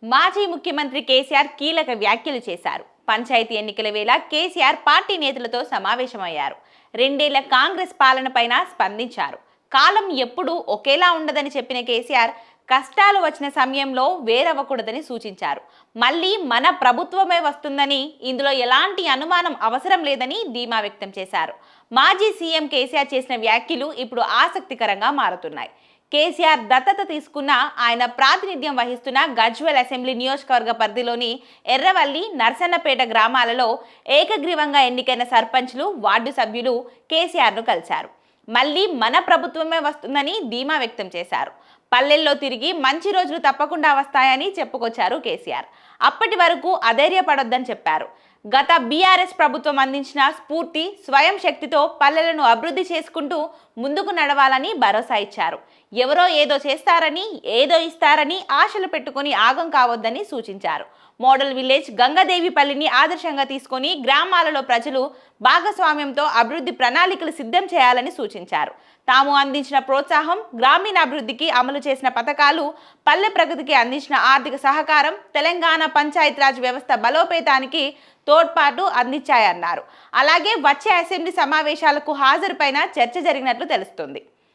మాజీ ముఖ్యమంత్రి కేసీఆర్ కీలక వ్యాఖ్యలు చేశారు. పంచాయతీ ఎన్నికల వేళ కేసీఆర్ పార్టీ నేతలతో సమావేశమయ్యారు. రెండేళ్ల కాంగ్రెస్ పాలనపైన స్పందించారు. కాలం ఎప్పుడూ ఒకేలా ఉండదని చెప్పిన కేసీఆర్ కష్టాలు వచ్చిన సమయంలో వేరవ్వకూడదని సూచించారు. మళ్ళీ మన ప్రభుత్వమే వస్తుందని, ఇందులో ఎలాంటి అనుమానం అవసరం లేదని ధీమా వ్యక్తం చేశారు. మాజీ సీఎం కేసీఆర్ చేసిన వ్యాఖ్యలు ఇప్పుడు ఆసక్తికరంగా మారుతున్నాయి. కేసీఆర్ దత్తత తీసుకున్న ఆయన ప్రాతినిధ్యం వహిస్తున్న గజ్వేల్ అసెంబ్లీ నియోజకవర్గ పరిధిలోని ఎర్రవల్లి, నర్సన్నపేట గ్రామాలలో ఏకగ్రీవంగా ఎన్నికైన సర్పంచ్లు, వార్డు సభ్యులు కేసీఆర్ను కలిశారు. మళ్ళీ మన ప్రభుత్వమే వస్తుందని ధీమా వ్యక్తం చేశారు. పల్లెల్లో తిరిగి మంచి రోజులు తప్పకుండా వస్తాయని చెప్పుకొచ్చారు కేసీఆర్. అప్పటి వరకు అధైర్యపడొద్దని చెప్పారు. గత బీఆర్ఎస్ ప్రభుత్వం అందించిన స్ఫూర్తి, స్వయం శక్తితో పల్లెలను అభివృద్ధి చేసుకుంటూ ముందుకు నడవాలని భరోసా ఇచ్చారు. ఎవరో ఏదో చేస్తారని, ఏదో ఇస్తారని ఆశలు పెట్టుకుని ఆగం కావద్దని సూచించారు. మోడల్ విలేజ్ గంగదేవిపల్లిని ఆదర్శంగా తీసుకొని గ్రామాలలో ప్రజలు భాగస్వామ్యంతో అభివృద్ధి ప్రణాళికలు సిద్ధం చేయాలని సూచించారు. తాము అందించిన ప్రోత్సాహం, గ్రామీణాభివృద్ధికి అమలు చేసిన పథకాలు, పల్లె ప్రగతికి అందించిన ఆర్థిక సహకారం తెలంగాణ పంచాయతీరాజ్ వ్యవస్థ బలోపేతానికి తోడ్పాటు అందించాయన్నారు. అలాగే వచ్చే అసెంబ్లీ సమావేశాలకు హాజరుపైన చర్చ జరిగినట్లు తెలుస్తుంది.